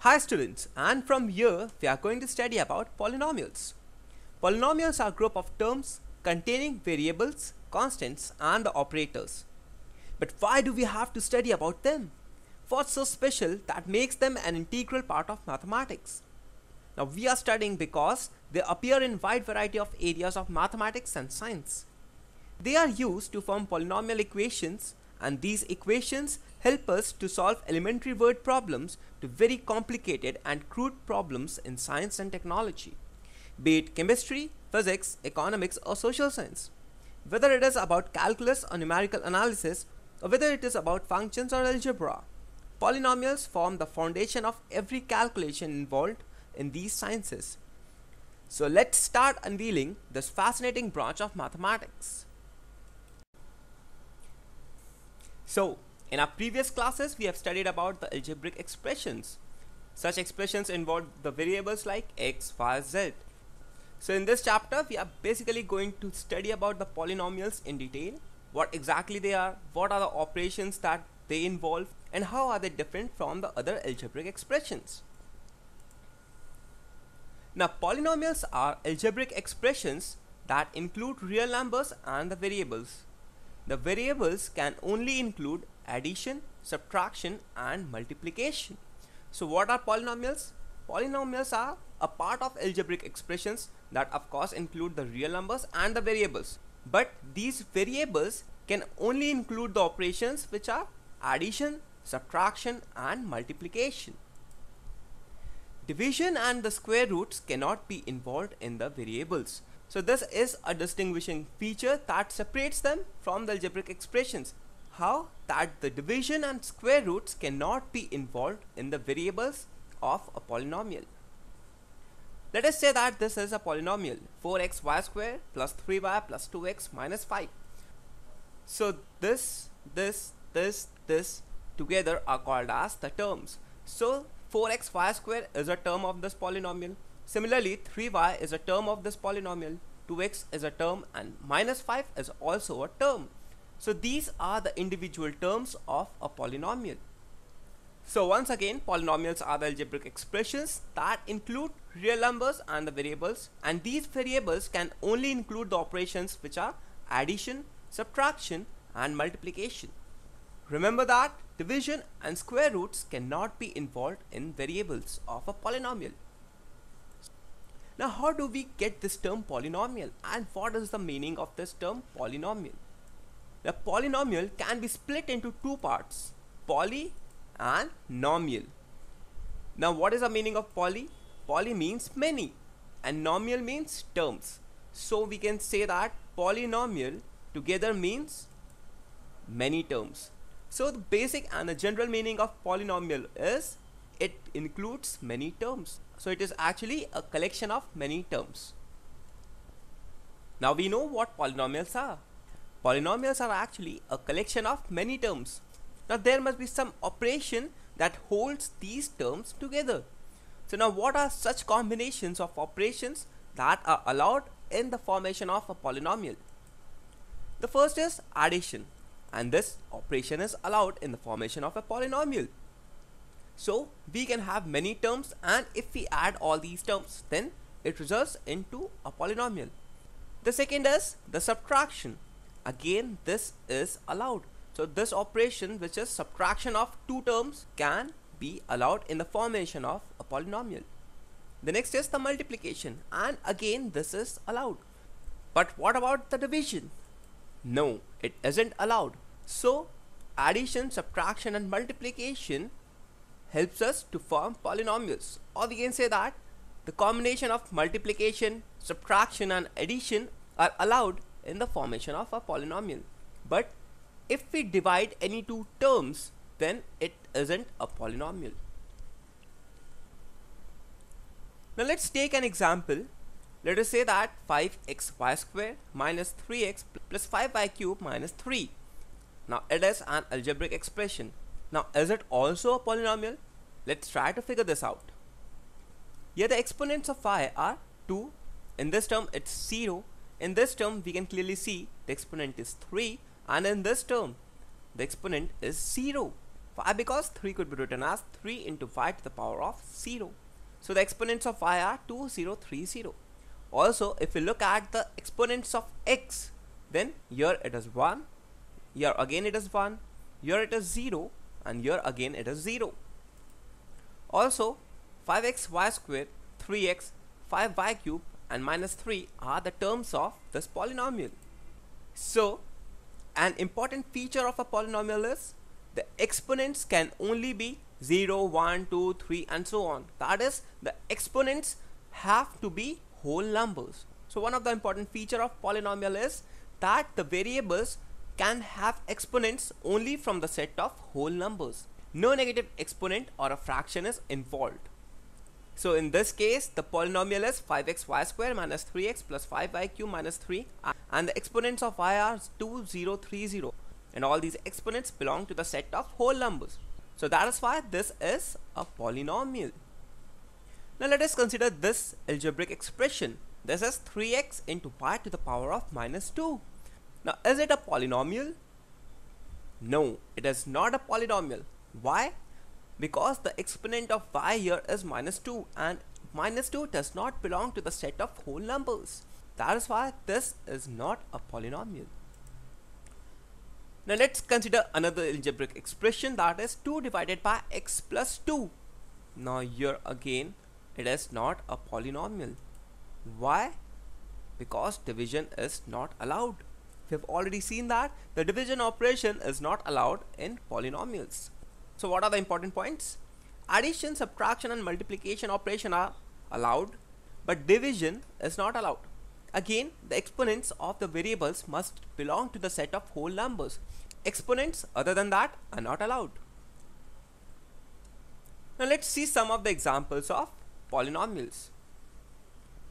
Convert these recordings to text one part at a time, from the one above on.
Hi students, and from here we are going to study about polynomials. Polynomials are a group of terms containing variables, constants and the operators. But why do we have to study about them? What's so special that makes them an integral part of mathematics? Now we are studying because they appear in wide variety of areas of mathematics and science. They are used to form polynomial equations, and these equations help us to solve elementary word problems to very complicated and crude problems in science and technology, be it chemistry, physics, economics or social science. Whether it is about calculus or numerical analysis, or whether it is about functions or algebra, polynomials form the foundation of every calculation involved in these sciences. So let's start unveiling this fascinating branch of mathematics. So, in our previous classes, we have studied about the algebraic expressions. Such expressions involve the variables like x, y, z. So, in this chapter, we are basically going to study about the polynomials in detail, what exactly they are, what are the operations that they involve, and how are they different from the other algebraic expressions. Now, polynomials are algebraic expressions that include real numbers and the variables. The variables can only include addition, subtraction and multiplication. So what are polynomials? Polynomials are a part of algebraic expressions that of course include the real numbers and the variables. But these variables can only include the operations which are addition, subtraction and multiplication. Division and the square roots cannot be involved in the variables. So this is a distinguishing feature that separates them from the algebraic expressions. How? That the division and square roots cannot be involved in the variables of a polynomial. Let us say that this is a polynomial 4xy square plus 3y plus 2x minus 5. So this together are called as the terms. So 4xy square is a term of this polynomial. Similarly, 3y is a term of this polynomial, 2x is a term and minus 5 is also a term. So these are the individual terms of a polynomial. So once again, polynomials are the algebraic expressions that include real numbers and the variables, and these variables can only include the operations which are addition, subtraction and multiplication. Remember that division and square roots cannot be involved in variables of a polynomial. Now how do we get this term polynomial, and what is the meaning of this term polynomial? The polynomial can be split into two parts, poly and nomial. Now what is the meaning of poly? Poly means many and nomial means terms. So we can say that polynomial together means many terms. So the basic and the general meaning of polynomial is it includes many terms. So it is actually a collection of many terms. Now we know what polynomials are. Polynomials are actually a collection of many terms. Now there must be some operation that holds these terms together. So now what are such combinations of operations that are allowed in the formation of a polynomial? The first is addition, and this operation is allowed in the formation of a polynomial. So we can have many terms, and if we add all these terms, then it results into a polynomial. The second is the subtraction. Again, this is allowed. So this operation, which is subtraction of two terms, can be allowed in the formation of a polynomial. The next is the multiplication, and again this is allowed. But what about the division? No, it isn't allowed. So addition, subtraction and multiplication helps us to form polynomials, or we can say that the combination of multiplication, subtraction and addition are allowed in the formation of a polynomial. But if we divide any two terms, then it isn't a polynomial. Now let's take an example. Let us say that 5xy square minus 3x plus 5y cube minus 3. Now it is an algebraic expression. Now is it also a polynomial? Let's try to figure this out. Here the exponents of y are 2. In this term it's 0. In this term we can clearly see the exponent is 3, and in this term the exponent is 0. Why? Because 3 could be written as 3 into y to the power of 0. So the exponents of y are 2, 0, 3, 0. Also, if we look at the exponents of x, then here it is 1, here again it is 1, here it is 0, and here again it is 0. Also, 5x y squared, 3x, 5y cube, and minus 3 are the terms of this polynomial. So, an important feature of a polynomial is the exponents can only be 0, 1, 2, 3, and so on. That is, the exponents have to be whole numbers. So one of the important feature of polynomial is that the variables can have exponents only from the set of whole numbers. No negative exponent or a fraction is involved. So in this case, the polynomial is 5xy square minus 3x plus 5y cube minus 3, and the exponents of y are 2, 0, 3, 0, and all these exponents belong to the set of whole numbers. So that is why this is a polynomial. Now let us consider this algebraic expression. This is 3x into y to the power of minus 2. Now is it a polynomial? No, it is not a polynomial. Why? Because the exponent of y here is minus 2, and minus 2 does not belong to the set of whole numbers. That is why this is not a polynomial. Now let's consider another algebraic expression, that is 2 divided by x plus 2. Now here again it is not a polynomial. Why? Because division is not allowed. We have already seen that the division operation is not allowed in polynomials. So what are the important points? Addition, subtraction and multiplication operation are allowed, but division is not allowed. Again, the exponents of the variables must belong to the set of whole numbers. Exponents other than that are not allowed. Now let's see some of the examples of polynomials.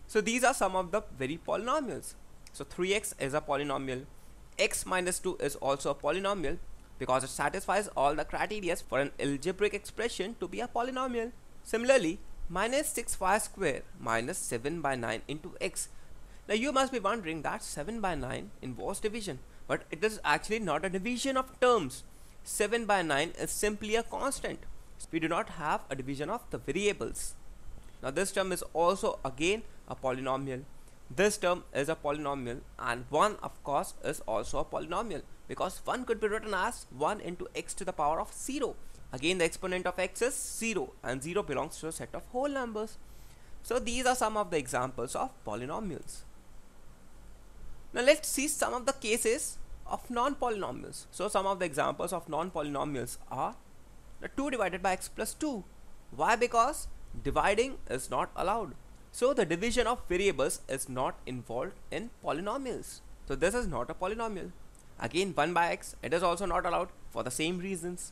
So these are some of the very polynomials. So 3x is a polynomial. X minus 2 is also a polynomial because it satisfies all the criteria for an algebraic expression to be a polynomial. Similarly, minus 6y square minus 7 by 9 into x. Now you must be wondering that 7 by 9 involves division, but it is actually not a division of terms. 7 by 9 is simply a constant. We do not have a division of the variables. Now this term is also again a polynomial. This term is a polynomial, and 1 of course is also a polynomial because 1 could be written as 1 into x to the power of 0. Again, the exponent of x is 0, and 0 belongs to a set of whole numbers. So these are some of the examples of polynomials. Now let's see some of the cases of non-polynomials. So some of the examples of non-polynomials are 2 divided by x plus 2. Why? Because dividing is not allowed. So the division of variables is not involved in polynomials. So this is not a polynomial. Again, 1 by x, it is also not allowed for the same reasons.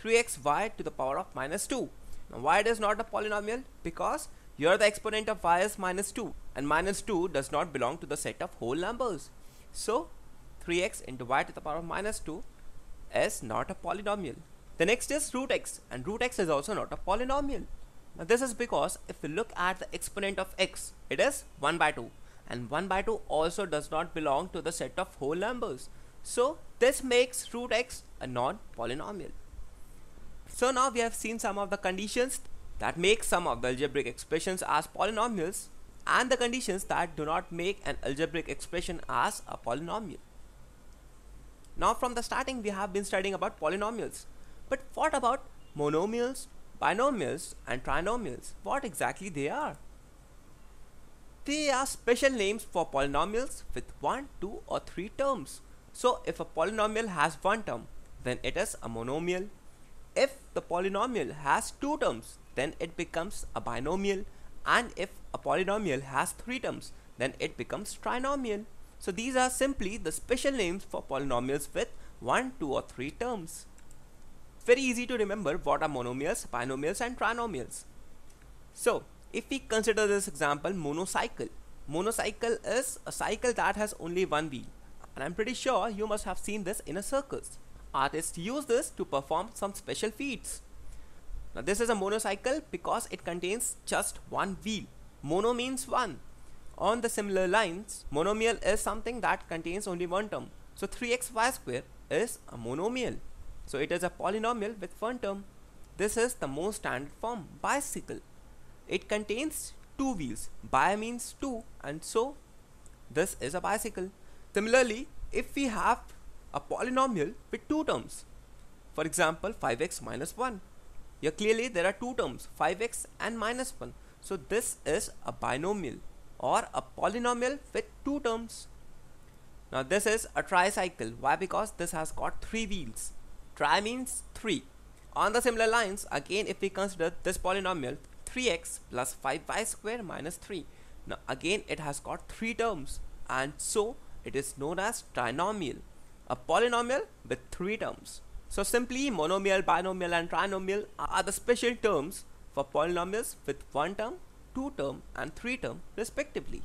3xy to the power of minus 2. Now why it is not a polynomial? Because here the exponent of y is minus 2, and minus 2 does not belong to the set of whole numbers. So 3x into y to the power of minus 2 is not a polynomial. The next is root x, and root x is also not a polynomial. Now this is because if we look at the exponent of x, it is 1 by 2, and 1 by 2 also does not belong to the set of whole numbers. So this makes root x a non-polynomial. So now we have seen some of the conditions that make some of the algebraic expressions as polynomials, and the conditions that do not make an algebraic expression as a polynomial. Now from the starting we have been studying about polynomials, but what about monomials, binomials and trinomials? What exactly they are? They are special names for polynomials with 1, 2 or 3 terms. So if a polynomial has one term, then it is a monomial. If the polynomial has 2 terms, then it becomes a binomial, and if a polynomial has 3 terms, then it becomes trinomial. So these are simply the special names for polynomials with 1, 2 or 3 terms. Very easy to remember what are monomials, binomials and trinomials. So if we consider this example monocycle. Monocycle is a cycle that has only one wheel, and I'm pretty sure you must have seen this in a circus. Artists use this to perform some special feats. Now this is a monocycle because it contains just one wheel. Mono means one. On the similar lines, monomial is something that contains only one term. So 3xy square is a monomial. So it is a polynomial with one term. This is the most standard form, bicycle. It contains two wheels. Bi means two, and so this is a bicycle. Similarly, if we have a polynomial with two terms, for example 5x minus 1, here clearly there are two terms, 5x and minus 1. So this is a binomial or a polynomial with two terms. Now this is a tricycle. Why? Because this has got three wheels. Tri means 3. On the similar lines, again if we consider this polynomial 3x plus 5y square minus 3. Now again it has got three terms, and so it is known as trinomial, a polynomial with three terms. So simply monomial, binomial and trinomial are the special terms for polynomials with one term, two term and three term respectively.